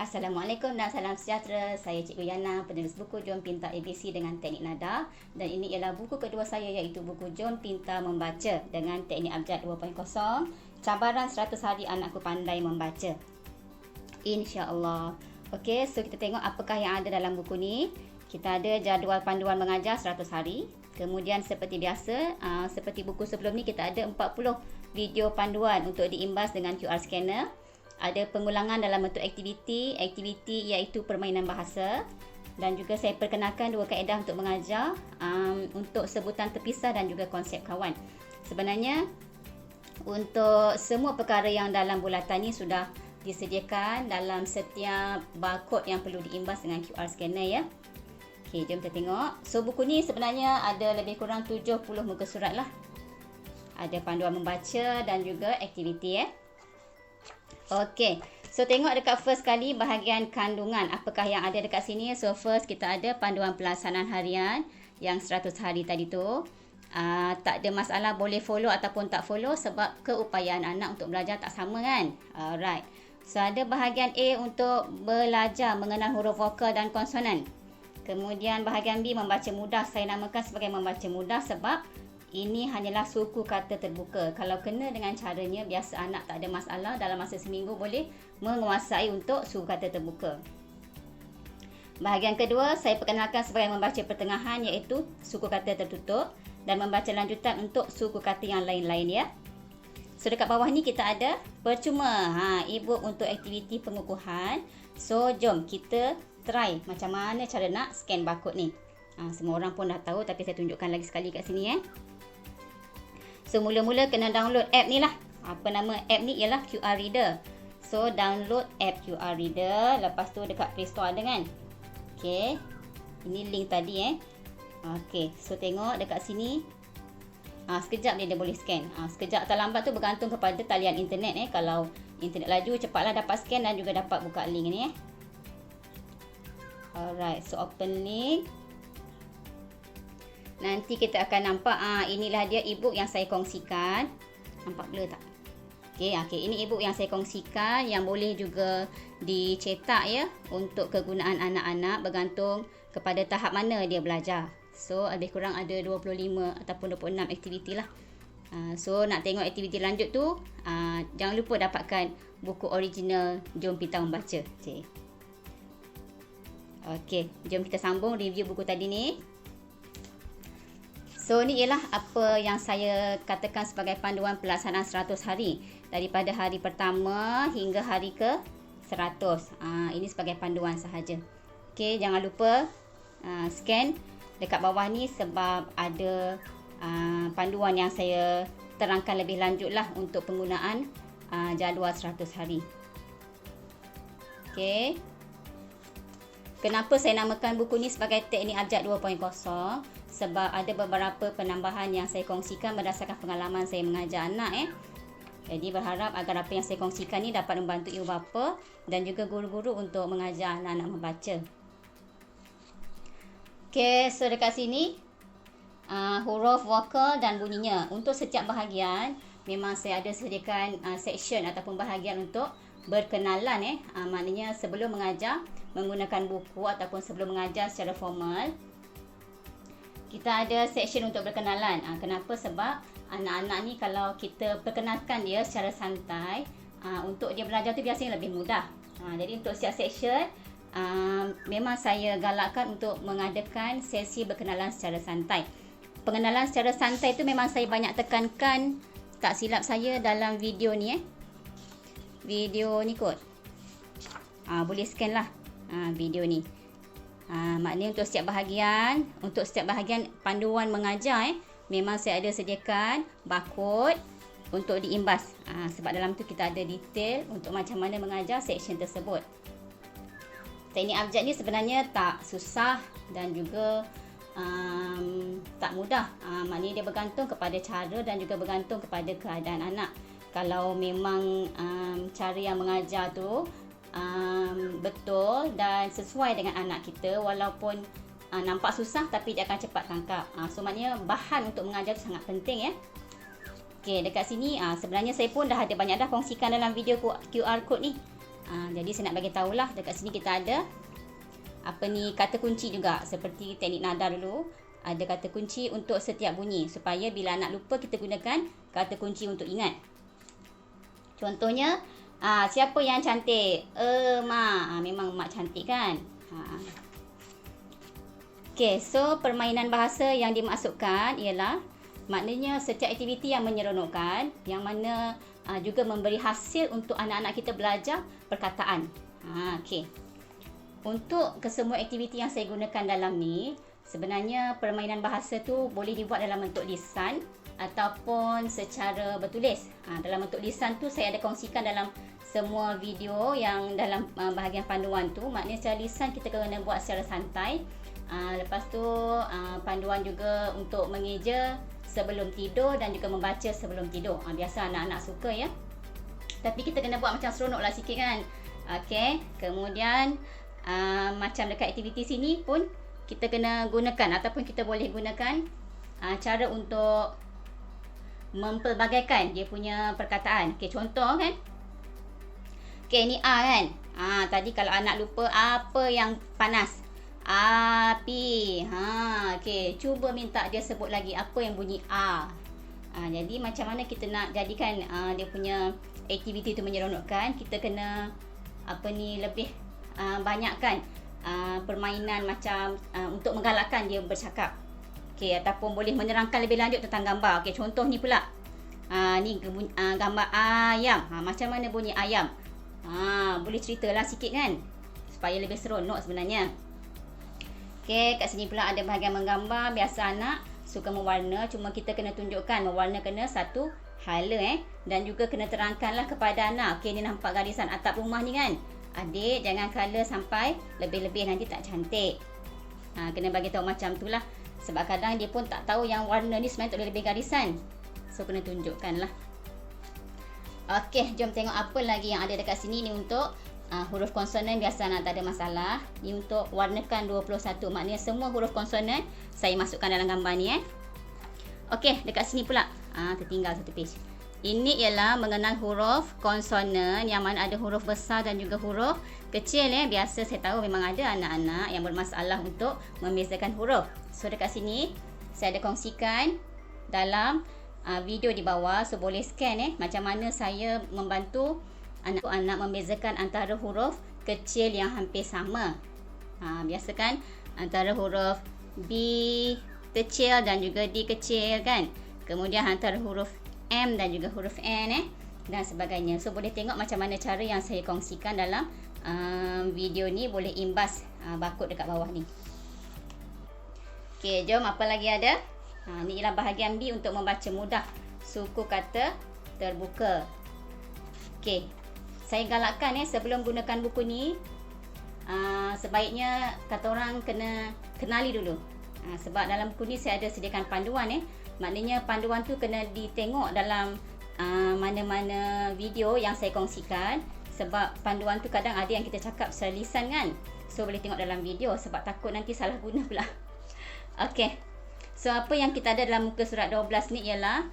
Assalamualaikum dan salam sejahtera. Saya Cikgu Yana, penulis buku Jom Pintar ABC dengan teknik nada. Dan ini ialah buku kedua saya iaitu buku Jom Pintar Membaca dengan teknik abjad 2.0. Cabaran 100 hari anakku pandai membaca. InsyaAllah. Okey, so kita tengok apakah yang ada dalam buku ni. Kita ada jadual panduan mengajar 100 hari. Kemudian seperti biasa, seperti buku sebelum ni, kita ada 40 video panduan untuk diimbas dengan QR scanner. Ada pengulangan dalam bentuk aktiviti iaitu permainan bahasa. Dan juga saya perkenalkan dua kaedah untuk mengajar, untuk sebutan terpisah dan juga konsep kawan. Sebenarnya untuk semua perkara yang dalam bulatan ni sudah disediakan dalam setiap barcode yang perlu diimbas dengan QR scanner ya. Okey, jom kita tengok. So buku ni sebenarnya ada lebih kurang 70 muka surat lah. Ada panduan membaca dan juga aktiviti ya. Okey, so tengok dekat first kali bahagian kandungan. Apakah yang ada dekat sini? So first kita ada panduan pelaksanaan harian yang 100 hari tadi tu. Tak ada masalah boleh follow ataupun tak follow sebab keupayaan anak untuk belajar tak sama kan. Alright. So ada bahagian A untuk belajar mengenal huruf vokal dan konsonan. Kemudian bahagian B membaca mudah. Saya namakan sebagai membaca mudah sebab ini hanyalah suku kata terbuka. Kalau kena dengan caranya, biasa anak tak ada masalah. Dalam masa seminggu boleh menguasai untuk suku kata terbuka. Bahagian kedua, saya perkenalkan sebagai membaca pertengahan iaitu suku kata tertutup. Dan membaca lanjutan untuk suku kata yang lain-lain ya. So dekat bawah ni kita ada percuma. E-book untuk aktiviti pengukuhan. So jom kita try macam mana cara nak scan barcode ni. Semua orang pun dah tahu tapi saya tunjukkan lagi sekali kat sini ya. So mula-mula kena download app ni lah. Apa nama app ni ialah QR Reader. So download app QR Reader. Lepas tu dekat Play Store ada kan. Okay. Ini link tadi Okay. So tengok dekat sini. Sekejap dia boleh scan. Sekejap atau lambat tu bergantung kepada talian internet Kalau internet laju cepatlah dapat scan dan juga dapat buka link ni Alright. So open link. Nanti kita akan nampak inilah dia e-book yang saya kongsikan. Nampak blur tak? Okey, ini e-book yang saya kongsikan yang boleh juga dicetak ya untuk kegunaan anak-anak bergantung kepada tahap mana dia belajar. So lebih kurang ada 25 ataupun 26 aktiviti lah. So nak tengok aktiviti lanjut tu, jangan lupa dapatkan buku original Jom Pintar Membaca. Okey, jom kita sambung review buku tadi ni. So ni ialah apa yang saya katakan sebagai panduan pelaksanaan 100 hari. Daripada hari pertama hingga hari ke 100. Ini sebagai panduan sahaja. Okey, jangan lupa scan dekat bawah ni sebab ada panduan yang saya terangkan lebih lanjut lah untuk penggunaan jadual 100 hari. Okey. Kenapa saya namakan buku ni sebagai teknik abjad 2.0? Sebab ada beberapa penambahan yang saya kongsikan berdasarkan pengalaman saya mengajar anak Jadi berharap agar apa yang saya kongsikan ni dapat membantu ibu bapa dan juga guru-guru untuk mengajar anak-anak membaca. Okey, so dekat sini huruf vokal dan bunyinya. Untuk setiap bahagian memang saya ada sediakan section ataupun bahagian untuk berkenalan maknanya sebelum mengajar menggunakan buku ataupun sebelum mengajar secara formal. Kita ada section untuk berkenalan. Kenapa? Sebab anak-anak ni kalau kita perkenalkan dia secara santai, untuk dia belajar tu biasanya lebih mudah. Jadi untuk setiap section, memang saya galakkan untuk mengadakan sesi berkenalan secara santai. Pengenalan secara santai tu memang saya banyak tekankan, tak silap saya dalam video ni Video ni kot. Boleh scan lah video ni. Maknanya untuk setiap bahagian panduan mengajar memang saya ada sediakan barcode untuk diimbas. Sebab dalam tu kita ada detail untuk macam mana mengajar section tersebut. Teknik abjad ni sebenarnya tak susah dan juga tak mudah. Maknanya dia bergantung kepada cara dan juga bergantung kepada keadaan anak. Kalau memang cara yang mengajar tu betul dan sesuai dengan anak kita, walaupun nampak susah tapi dia akan cepat tangkap. So maknanya bahan untuk mengajar tu sangat penting Okey, dekat sini sebenarnya saya pun dah ada banyak dah kongsikan dalam video QR code ni. Jadi saya nak bagi tahulah dekat sini kita ada kata kunci juga, seperti teknik nada dulu. Ada kata kunci untuk setiap bunyi supaya bila anak lupa kita gunakan kata kunci untuk ingat. Contohnya, siapa yang cantik? Mak. Memang mak cantik kan? Okey, so permainan bahasa yang dimasukkan ialah maknanya setiap aktiviti yang menyeronokkan, yang mana juga memberi hasil untuk anak-anak kita belajar perkataan. Okey. Untuk kesemua aktiviti yang saya gunakan dalam ni, sebenarnya permainan bahasa tu boleh dibuat dalam bentuk lisan ataupun secara bertulis. Dalam bentuk lisan tu saya ada kongsikan dalam semua video yang dalam bahagian panduan tu. Maknanya secara lisan kita kena buat secara santai. Lepas tu panduan juga untuk mengeja sebelum tidur dan juga membaca sebelum tidur. Biasa anak-anak suka ya. Tapi kita kena buat macam seronok lah sikit kan. Okey, kemudian macam dekat aktiviti sini pun kita kena gunakan ataupun kita boleh gunakan cara untuk mempelbagaikan dia punya perkataan. Okey, contoh kan. Okey, ni A kan. Tadi kalau anak lupa apa yang panas? Api. Okey, cuba minta dia sebut lagi apa yang bunyi A. Jadi macam mana kita nak jadikan dia punya aktiviti tu menyeronokkan, kita kena lebih banyakkan permainan macam untuk menggalakkan dia bercakap. Okey, ataupun boleh menerangkan lebih lanjut tentang gambar. Okey, contoh ni pula. Ni gambar ayam. Macam mana bunyi ayam? Boleh ceritalah sikit kan, supaya lebih seronok sebenarnya. Okey, kat sini pula ada bahagian menggambar. Biasa anak suka mewarna, cuma kita kena tunjukkan mewarna kena satu hala dan juga kena terangkanlah kepada anak. Okey, ni nampak garisan atap rumah ni kan. Adik jangan colour sampai lebih-lebih, nanti tak cantik. Kena bagi tahu macam tu lah. Sebab kadang dia pun tak tahu yang warna ni sebenarnya tak boleh lebih garisan. So kena tunjukkan lah. Okey, jom tengok apa lagi yang ada dekat sini. Ni untuk huruf konsonan, biasa anak tak ada masalah. Ni untuk warnakan 21. Maknanya semua huruf konsonan saya masukkan dalam gambar ni Okey, dekat sini pula tertinggal satu page. Ini ialah mengenal huruf konsonan, yang mana ada huruf besar dan juga huruf kecil Biasa saya tahu memang ada anak-anak yang bermasalah untuk membezakan huruf. So dekat sini saya ada kongsikan dalam video di bawah. So boleh scan macam mana saya membantu anak-anak membezakan antara huruf kecil yang hampir sama. Biasa kan antara huruf B kecil dan juga D kecil kan. Kemudian antara huruf M dan juga huruf N dan sebagainya. So boleh tengok macam mana cara yang saya kongsikan dalam video ni. Boleh imbas barcode dekat bawah ni. Okey, jom apa lagi ada. Ni ialah bahagian B untuk membaca mudah suku kata terbuka. Okey, saya galakkan sebelum gunakan buku ni, sebaiknya kata orang kena kenali dulu. Sebab dalam buku ni saya ada sediakan panduan Maknanya panduan tu kena ditengok dalam mana-mana video yang saya kongsikan. Sebab panduan tu kadang ada yang kita cakap secara lisan kan. So boleh tengok dalam video sebab takut nanti salah guna pula. Okey. So apa yang kita ada dalam muka surat 12 ni ialah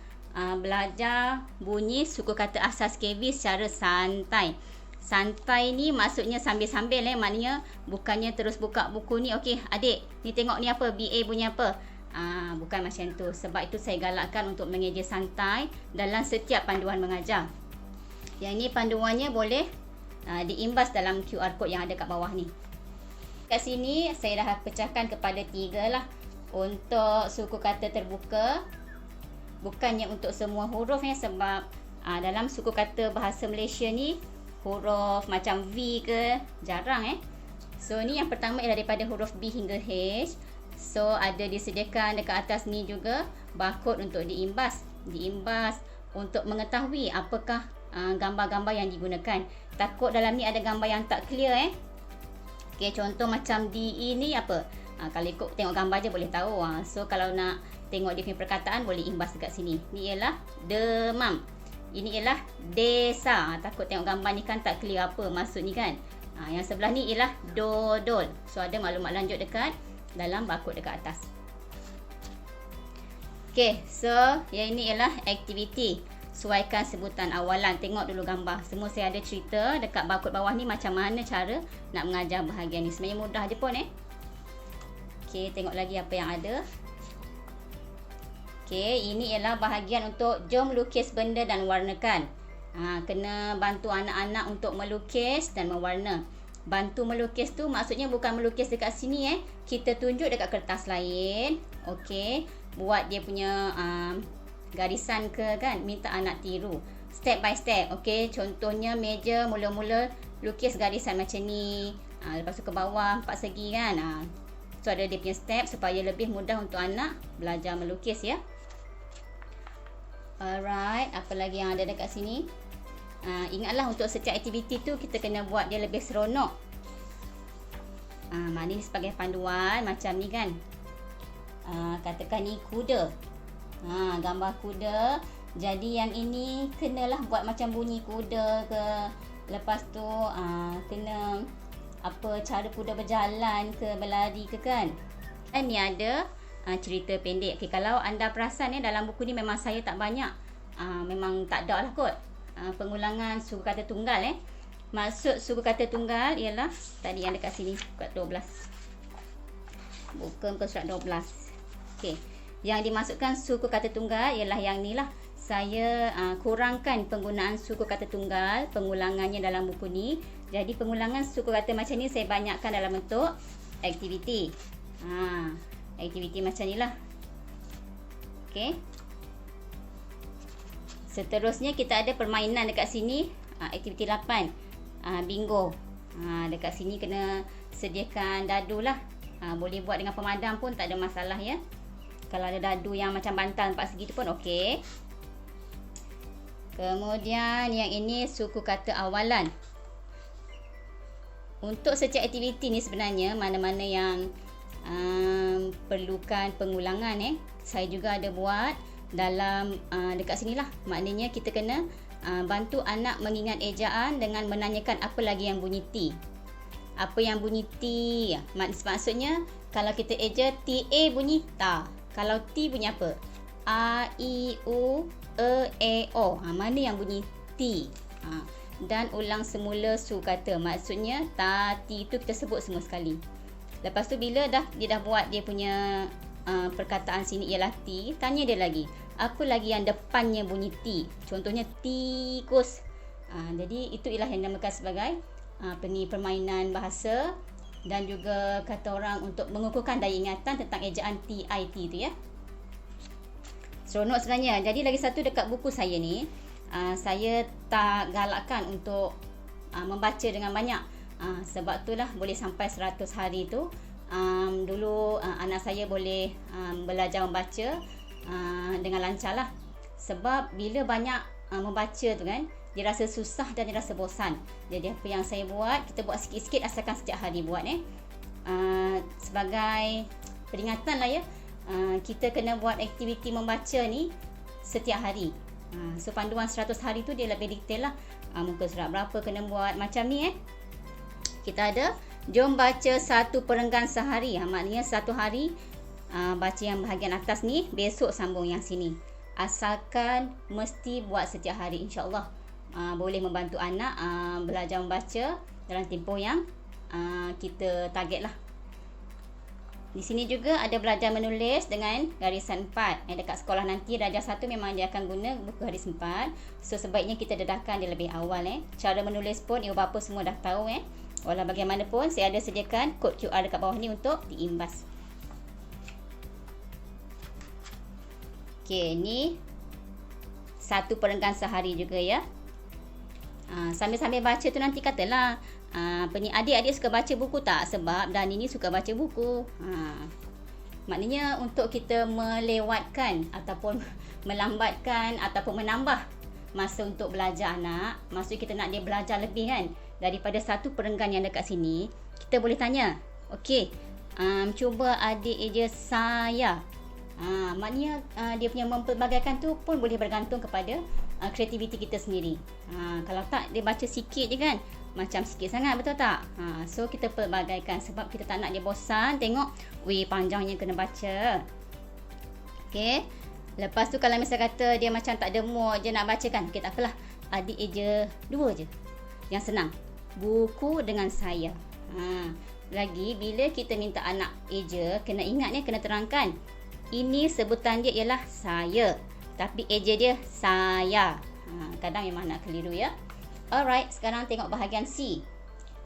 belajar bunyi suku kata asas KB secara santai. Santai ni maksudnya sambil-sambil maknanya bukannya terus buka buku ni. Okey, adik, ni tengok ni apa? BA bunyi apa? Bukan macam tu. Sebab itu saya galakkan untuk mengeja santai dalam setiap panduan mengajar. Yang ni panduannya boleh diimbas dalam QR code yang ada kat bawah ni. Kat sini saya dah pecahkan kepada 3 lah. Untuk suku kata terbuka, bukannya untuk semua huruf sebab dalam suku kata bahasa Malaysia ni huruf macam V ke jarang So ni yang pertama ialah daripada huruf B hingga H. So ada disediakan dekat atas ni juga barcode untuk diimbas untuk mengetahui apakah gambar-gambar yang digunakan. Takut dalam ni ada gambar yang tak clear Okey, contoh macam DE ni apa? Kalau ikut tengok gambar je boleh tahu. So kalau nak tengok dia punya perkataan boleh imbas dekat sini. Ni ialah demam. Ini ialah desa. Takut tengok gambar ni kan tak clear apa maksud ni kan. Yang sebelah ni ialah dodol. So ada maklumat lanjut dekat dalam barcode dekat atas. Okay, so yang ini ialah aktiviti. sesuaikan sebutan awalan. Tengok dulu gambar. Semua saya ada cerita dekat barcode bawah ni macam mana cara nak mengajar bahagian ni. Sebenarnya mudah je pun Okey, tengok lagi apa yang ada. Okey, ini ialah bahagian untuk jom lukis benda dan warnakan. Kena bantu anak-anak untuk melukis dan mewarna. Bantu melukis tu maksudnya bukan melukis dekat sini Kita tunjuk dekat kertas lain. Okey, buat dia punya garisan ke kan, minta anak tiru step by step. Okey, contohnya meja, mula-mula lukis garisan macam ni. Lepas tu ke bawah 4 segi kan. So ada dia punya step supaya lebih mudah untuk anak belajar melukis ya. Alright, apa lagi yang ada dekat sini? Ingatlah untuk setiap aktiviti tu kita kena buat dia lebih seronok. Ni sebagai panduan macam ni kan. Katakan ni kuda. Gambar kuda. Jadi yang ini kenalah buat macam bunyi kuda ke. Lepas tu kena apa cara kuda berjalan ke, berlari ke kan. Dan ni ada cerita pendek. Okay, kalau anda perasan dalam buku ni memang saya tak banyak. Memang tak ada lah kot. Pengulangan suku kata tunggal Maksud suku kata tunggal ialah tadi yang dekat sini surat 12. Buka muka surat 12. Okey. Yang dimasukkan suku kata tunggal ialah yang ni lah. Saya kurangkan penggunaan suku kata tunggal, pengulangannya dalam buku ni. Jadi pengulangan suku kata macam ni saya banyakkan dalam bentuk aktiviti. Aktiviti macam ni lah. Okey. Seterusnya kita ada permainan dekat sini. Aktiviti 8. Bingo. Dekat sini kena sediakan dadu lah. Boleh buat dengan pemadam pun tak ada masalah ya. Kalau ada dadu yang macam bantal 4 segi tu pun okey. Kemudian yang ini suku kata awalan. Untuk setiap aktiviti ni sebenarnya mana-mana yang perlukan pengulangan saya juga ada buat dalam dekat sini lah. Maknanya kita kena bantu anak mengingat ejaan dengan menanyakan apa lagi yang bunyi T. Apa yang bunyi T? Maksudnya kalau kita eja TA bunyi ta. Kalau T bunyi apa? A, I, U, E, O. Mana yang bunyi T? Dan ulang semula su kata. Maksudnya ta, T tu kita sebut semua sekali. Lepas tu bila dia dah buat dia punya perkataan sini ialah T, tanya dia lagi. Apa lagi yang depannya bunyi T? Contohnya tikus. Jadi itu ialah yang dinamakan sebagai permainan bahasa dan juga kata orang untuk mengukuhkan daya ingatan tentang ejaan TIT tu ya. Seronok sebenarnya. Jadi lagi satu dekat buku saya ni, saya tak galakkan untuk membaca dengan banyak. Sebab itulah boleh sampai 100 hari tu. Dulu anak saya boleh belajar membaca dengan lancar lah. Sebab bila banyak membaca tu kan, dia rasa susah dan dia rasa bosan. Jadi apa yang saya buat, kita buat sikit-sikit asalkan setiap hari buat sebagai peringatan lah ya. Kita kena buat aktiviti membaca ni setiap hari. So panduan 100 hari tu dia lebih detail lah. Muka surat berapa kena buat macam ni Kita ada jom baca 1 perenggan sehari. Maknanya 1 hari baca yang bahagian atas ni, besok sambung yang sini. Asalkan mesti buat setiap hari, insya-Allah boleh membantu anak belajar membaca dalam tempoh yang kita target lah. Di sini juga ada belajar menulis dengan garisan 4. Dekat sekolah nanti darjah 1 memang dia akan guna buku garis 4. So sebaiknya kita dedahkan dia lebih awal Cara menulis pun ibu bapa semua dah tahu Walau bagaimanapun saya ada sediakan kod QR dekat bawah ni untuk diimbas. Okey, ni 1 perenggan sehari juga ya. Sambil-sambil baca tu nanti katalah adik-adik suka baca buku tak? Sebab dan ini suka baca buku. Maknanya untuk kita melewatkan ataupun melambatkan ataupun menambah masa untuk belajar anak, maksud kita nak dia belajar lebih kan, daripada 1 perenggan yang dekat sini, kita boleh tanya, okey, cuba adik eja saya. Maknanya dia punya mempelbagaikan tu pun boleh bergantung kepada kreativiti kita sendiri. Kalau tak dia baca sikit je kan, macam sikit sangat, betul tak? So kita pelbagaikan sebab kita tak nak dia bosan tengok panjangnya kena baca. Okey. Lepas tu kalau misal kata dia macam tak ada mood je nak baca kan, okey tak apalah. Adik eja 2 je. Yang senang. Buku dengan saya. Lagi bila kita minta anak eja, kena ingat ni, kena terangkan. Ini sebutan dia ialah saya. Tapi eja dia saya. Kadang memang nak keliru ya. Alright, sekarang tengok bahagian C.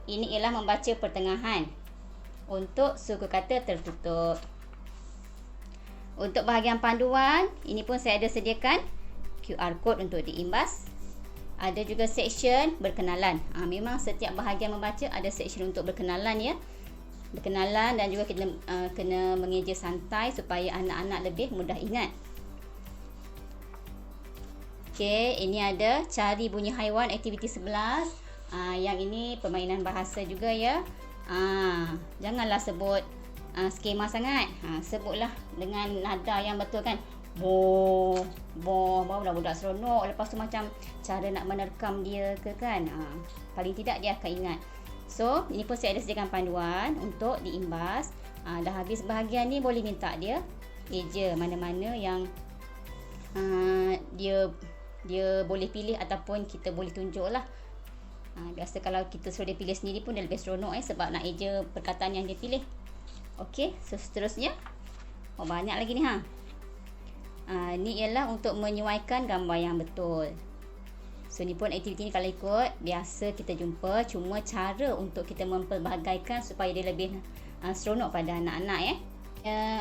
Ini ialah membaca pertengahan. Untuk suku kata tertutup. Untuk bahagian panduan, ini pun saya ada sediakan QR code untuk diimbas. Ada juga section berkenalan. Memang setiap bahagian membaca ada section untuk berkenalan ya. Berkenalan dan juga kena mengeja santai supaya anak-anak lebih mudah ingat. Okey, ini ada cari bunyi haiwan aktiviti 11. Yang ini permainan bahasa juga ya. Janganlah sebut skema sangat. Sebutlah dengan nada yang betul kan. Bo, barulah budak seronok. Lepas tu macam cara nak menerkam dia ke kan. Paling tidak dia akan ingat. So, ini pun saya ada sediakan panduan untuk diimbas. Dah habis bahagian ni, boleh minta dia eja mana-mana yang dia boleh pilih ataupun kita boleh tunjuk lah. Biasa kalau kita suruh dia pilih sendiri pun dia lebih seronok sebab nak eja perkataan yang dia pilih. Okey, so seterusnya. Banyak lagi ni ni ialah untuk menyesuaikan gambar yang betul. So ni pun aktiviti ni kalau ikut biasa kita jumpa, cuma cara untuk kita mempelbagaikan supaya dia lebih seronok pada anak-anak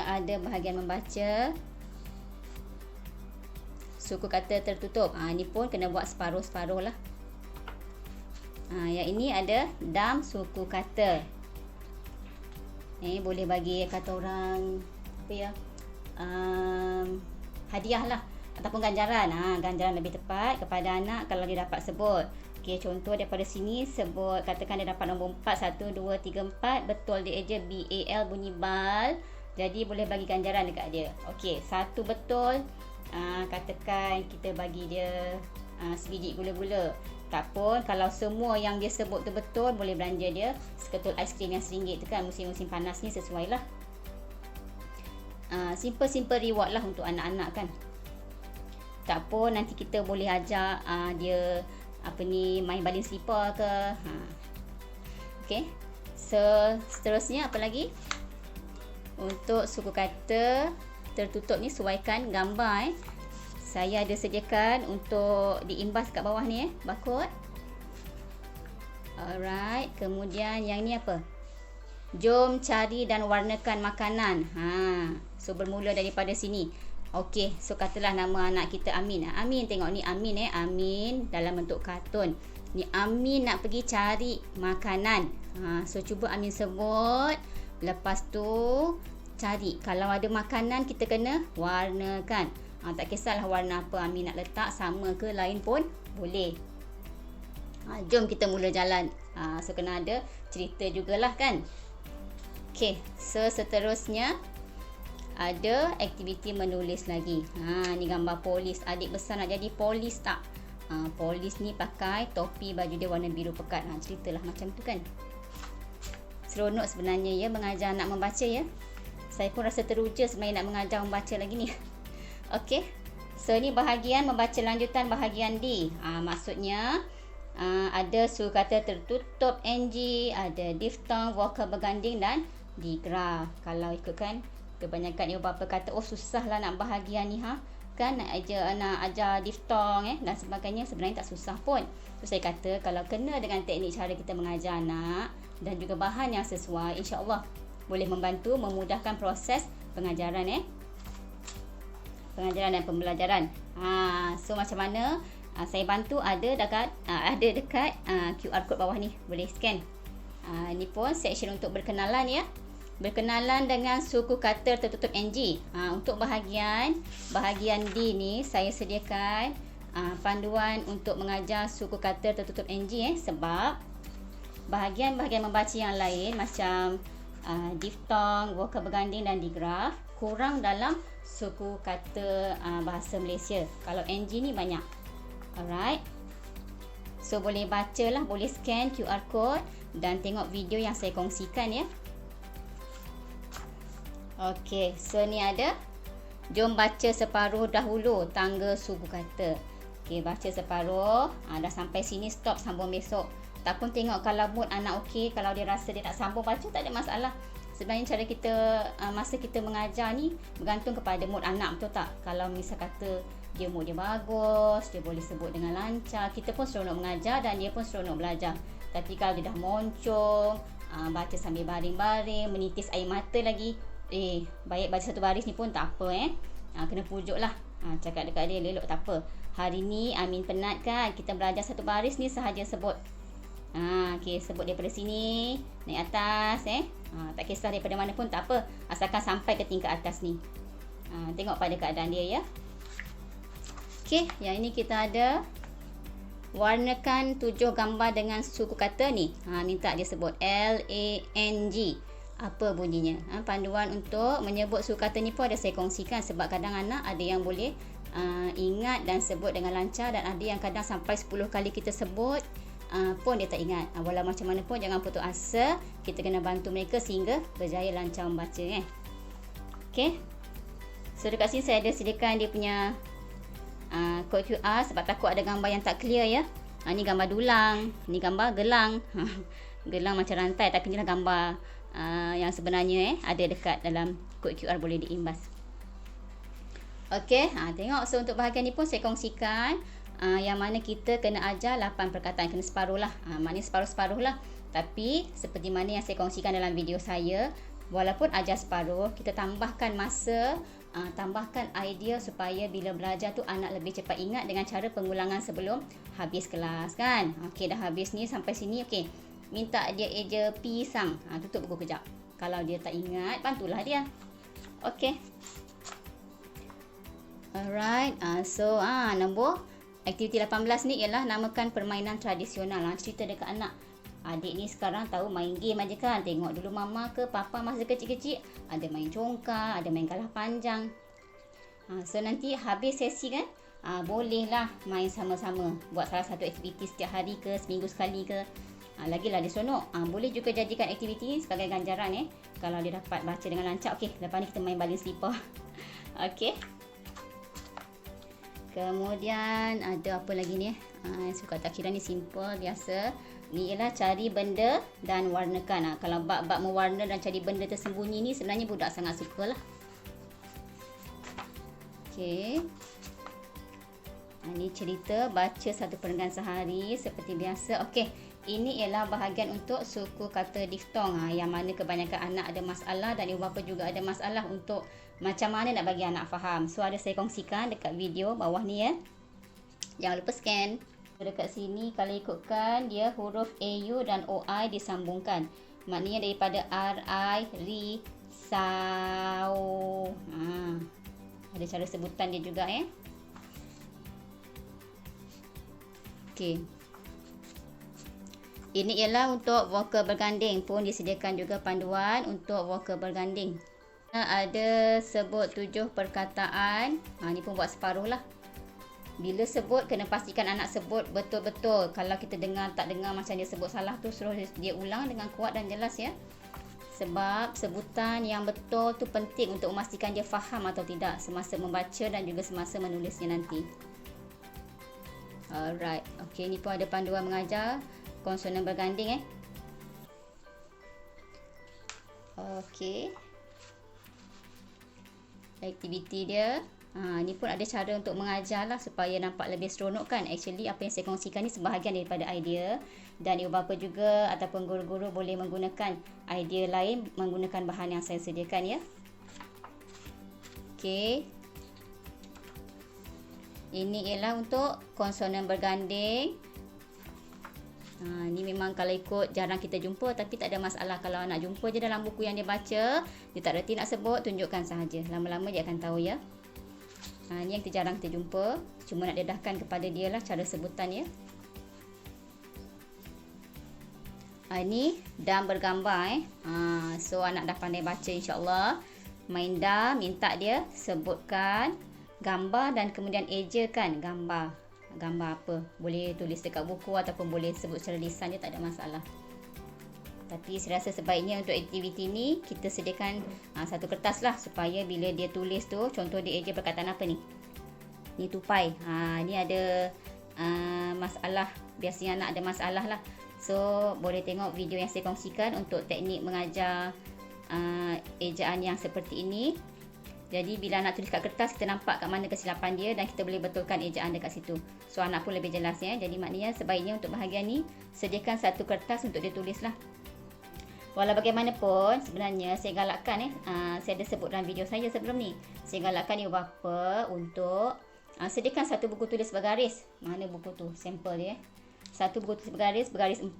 ada bahagian membaca suku kata tertutup. Ni pun kena buat separuh-separuh lah. Yang ini ada dam suku kata. Boleh bagi kata orang apa ya, hadiah lah ataupun ganjaran. Ganjaran lebih tepat kepada anak kalau dia dapat sebut. Okey, contoh daripada sini sebut, katakan dia dapat nombor 4, 1, 2, 3, 4. Betul dia eja BAL bunyi bal. Jadi boleh bagi ganjaran dekat dia. Okey, 1 betul. Katakan kita bagi dia sebiji gula-gula. Tak pun, kalau semua yang dia sebut tu betul, boleh belanja dia seketul aiskrim yang RM1 tu kan. Musim-musim panas ni sesuai lah. Simple-simple reward lah untuk anak-anak kan. Tak pun, nanti kita boleh ajak dia main baling slipper ke. Okay. So, seterusnya apa lagi? Untuk suku kata tertutup ni, sesuaikan gambar saya ada sediakan untuk diimbas kat bawah ni barcode. Alright, kemudian yang ni apa? Jom cari dan warnakan makanan. So bermula daripada sini. Okey, so katalah nama anak kita Amin. Amin, tengok ni Amin Amin dalam bentuk kartun. Ni Amin nak pergi cari makanan. So cuba Amin sebut. Lepas tu cari. Kalau ada makanan kita kena warnakan. Tak kisahlah warna apa Amin nak letak, sama ke lain pun boleh. Jom kita mula jalan. So kena ada cerita jugalah kan. Okay, so seterusnya ada aktiviti menulis lagi. Ni gambar polis. Adik besar nak jadi polis tak? Polis ni pakai topi, baju dia warna biru pekat. Ceritalah macam tu kan. Seronok sebenarnya ya mengajar anak membaca ya. Saya pun rasa teruja sebenarnya nak mengajar membaca lagi ni. Okey. So ni bahagian membaca lanjutan bahagian D. Maksudnya ada suku kata tertutup NG, ada diftong, vokal berganding dan digraf. Kalau ikutkan kebanyakan ibu bapa kata susah lah nak bahagian ni kan nak ajar diftong dan sebagainya. Sebenarnya tak susah pun. So saya kata kalau kena dengan teknik cara kita mengajar anak dan juga bahan yang sesuai, insya-Allah boleh membantu memudahkan proses pengajaran pengajaran dan pembelajaran. So macam mana? Saya bantu ada dekat QR code bawah ni, boleh scan. Ni pun section untuk berkenalan ya. Berkenalan dengan suku kata tertutup NG. Untuk bahagian D ni saya sediakan panduan untuk mengajar suku kata tertutup NG sebab bahagian-bahagian membaca yang lain macam diftong, vokal berganding dan digraf kurang dalam suku kata bahasa Malaysia. Kalau NG ni banyak. Alright. So boleh bacalah, boleh scan QR code dan tengok video yang saya kongsikan ya. Okey, so ni ada Jom baca separuh dahulu tangga suku kata. Okey, baca separuh. Dah sampai sini, stop, sambung besok. Tak pun tengok kalau mood anak okey. Kalau dia rasa dia nak sambung baca, tak ada masalah. Sebenarnya cara kita, masa kita mengajar ni bergantung kepada mood anak, betul tak? Kalau misal kata dia mood dia bagus, dia boleh sebut dengan lancar, kita pun seronok mengajar dan dia pun seronok belajar. Tapi kalau dia dah moncong, baca sambil baring-baring, menitis air mata lagi, baik baca satu baris ni pun tak apa kena pujuk lah. Cakap dekat dia, lelok tak apa, hari ni Amin penat kan, kita belajar satu baris ni sahaja sebut. Okay, sebut daripada sini naik atas tak kisah daripada mana pun tak apa, asalkan sampai ke tingkat atas ni. Tengok pada keadaan dia ya. Okay, yang ini kita ada warnakan 7 gambar dengan suku kata ni. Minta dia sebut LANG. Apa bunyinya? Panduan untuk menyebut suku kata ni pun ada saya kongsikan, sebab kadang anak ada yang boleh ingat dan sebut dengan lancar, dan ada yang kadang sampai 10 kali kita sebut pun dia tak ingat. Walau macam mana pun jangan putus asa, kita kena bantu mereka sehingga berjaya lancar membaca Okay. So dekat sini saya ada sediakan dia punya kod QR, sebab takut ada gambar yang tak clear ya. Ni gambar dulang, ni gambar gelang. Gelang macam rantai, tapi inilah gambar yang sebenarnya ada dekat dalam kod QR, boleh diimbas. Okey, tengok. So untuk bahagian ni pun saya kongsikan yang mana kita kena ajar 8 perkataan, kena separuh lah. Maknanya separuh-separuh lah. Tapi seperti mana yang saya kongsikan dalam video saya, walaupun ajar separuh, kita tambahkan masa, tambahkan idea supaya bila belajar tu anak lebih cepat ingat dengan cara pengulangan sebelum habis kelas kan. Okey, dah habis ni sampai sini. Okey, minta dia eja pisang. Tutup buku kejap. Kalau dia tak ingat, bantulah dia. Okey. Alright. So nombor aktiviti 18 ni ialah namakan permainan tradisional. Cerita dekat anak. Adik ni sekarang tahu main game aja kan. Tengok dulu mama ke papa masa kecil-kecil ada main congkak, ada main kalah panjang. So nanti habis sesi kan, bolehlah main sama-sama. Buat salah satu aktiviti setiap hari ke, seminggu sekali ke. Lagilah dia seronok. Boleh juga jadikan aktiviti ni sebagai ganjaran kalau dia dapat baca dengan lancar. Okey, lepas ni kita main baling slipper. Okey. Kemudian ada apa lagi ni suka tak kira ni simple biasa. Ni ialah cari benda dan warnakan. Kalau bab-bab mewarna dan cari benda tersembunyi ni sebenarnya budak sangat suka lah. Okey. Ini cerita baca satu perenggan sehari seperti biasa. Okey, ini ialah bahagian untuk suku kata diftong. Yang mana kebanyakan anak ada masalah dan ibu bapa juga ada masalah untuk macam mana nak bagi anak faham. So ada saya kongsikan dekat video bawah ni ya. Jangan lupa scan. Dekat sini kalau ikutkan dia huruf AU dan OI disambungkan. Maknanya daripada RI, RI, SAU. Ada cara sebutan dia juga Okey. Ini ialah untuk vokal berganding, pun disediakan juga panduan untuk vokal berganding. Ada sebut 7 perkataan. Ni pun buat separuh lah. Bila sebut, kena pastikan anak sebut betul-betul. Kalau kita dengar, tak dengar macam dia sebut salah tu, suruh dia ulang dengan kuat dan jelas ya. Sebab sebutan yang betul tu penting untuk memastikan dia faham atau tidak semasa membaca dan juga semasa menulisnya nanti. Alright. Okey, ni pun ada panduan mengajar konsonan berganding Okey. Aktiviti dia. Ni pun ada cara untuk mengajar lah supaya nampak lebih seronok kan. Actually apa yang saya kongsikan ni sebahagian daripada idea, dan ibu bapa juga ataupun guru-guru boleh menggunakan idea lain menggunakan bahan yang saya sediakan ya. Okey. Ini ialah untuk konsonan berganding. Ni memang kalau ikut jarang kita jumpa, tapi tak ada masalah. Kalau nak jumpa je dalam buku yang dia baca, dia tak reti nak sebut, tunjukkan sahaja. Lama-lama dia akan tahu ya. Ni yang jarang kita jumpa. Cuma nak dedahkan kepada dia lah cara sebutan ya. Ni dam bergambar So anak dah pandai baca insyaAllah. Main dam, minta dia sebutkan gambar dan kemudian ejakan gambar. Gambar apa. Boleh tulis dekat buku ataupun boleh sebut secara lisan je, tak ada masalah. Tapi saya rasa sebaiknya untuk aktiviti ni kita sediakan satu kertas lah, supaya bila dia tulis tu, contoh dia eja perkataan apa ni? Ni tupai. Ni ada masalah, biasanya anak ada masalah lah. So boleh tengok video yang saya kongsikan untuk teknik mengajar ejaan yang seperti ini. Jadi bila anak tulis kat kertas, kita nampak kat mana kesilapan dia dan kita boleh betulkan ejaan dekat situ. So anak pun lebih jelas ya. Jadi maknanya sebaiknya untuk bahagian ni sediakan satu kertas untuk dia tulis lah. Walau bagaimanapun, sebenarnya saya galakkan saya ada sebut dalam video saya sebelum ni. Saya galakkan ibu bapa untuk sediakan satu buku tulis bergaris. Mana buku tu? Sampel dia. Satu buku tulis bergaris 4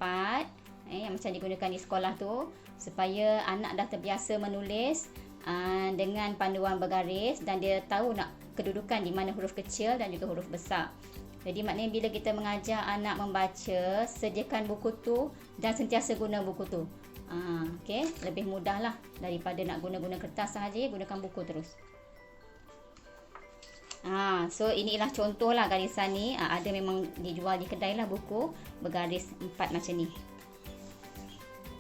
yang macam digunakan di sekolah tu, supaya anak dah terbiasa menulis dengan panduan bergaris dan dia tahu nak kedudukan di mana huruf kecil dan juga huruf besar. Jadi maknanya bila kita mengajar anak membaca, sediakan buku tu dan sentiasa guna buku tu. Okay, lebih mudah lah daripada nak guna-guna kertas sahaja, gunakan buku terus. So inilah contoh lah garisan ni. Ada memang dijual di kedai lah buku bergaris 4 macam ni.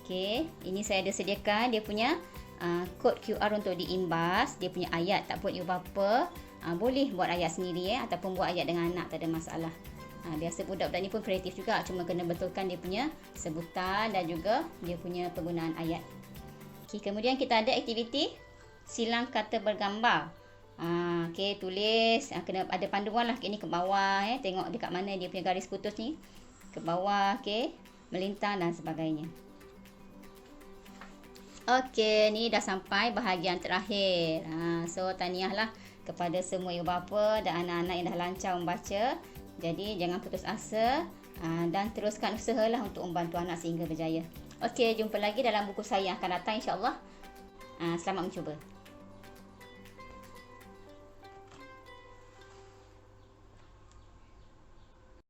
Okay, ini saya ada sediakan dia punya kod QR untuk diimbas. Dia punya ayat tak pun ibu bapa boleh buat ayat sendiri ataupun buat ayat dengan anak, tak ada masalah. Biasa budak-budak ni pun kreatif juga, cuma kena betulkan dia punya sebutan dan juga dia punya penggunaan ayat. Okay, kemudian kita ada aktiviti silang kata bergambar. Okay, tulis, kena ada panduan lah. Ini ke bawah, tengok dekat mana dia punya garis putus ni, ke bawah, okay, melintang dan sebagainya. Okey, ni dah sampai bahagian terakhir. So tahniah lah kepada semua ibu bapa dan anak-anak yang dah lancar membaca. Jadi jangan putus asa dan teruskan usahalah untuk membantu anak sehingga berjaya. Okey, jumpa lagi dalam buku saya yang akan datang insya-Allah. Selamat mencuba.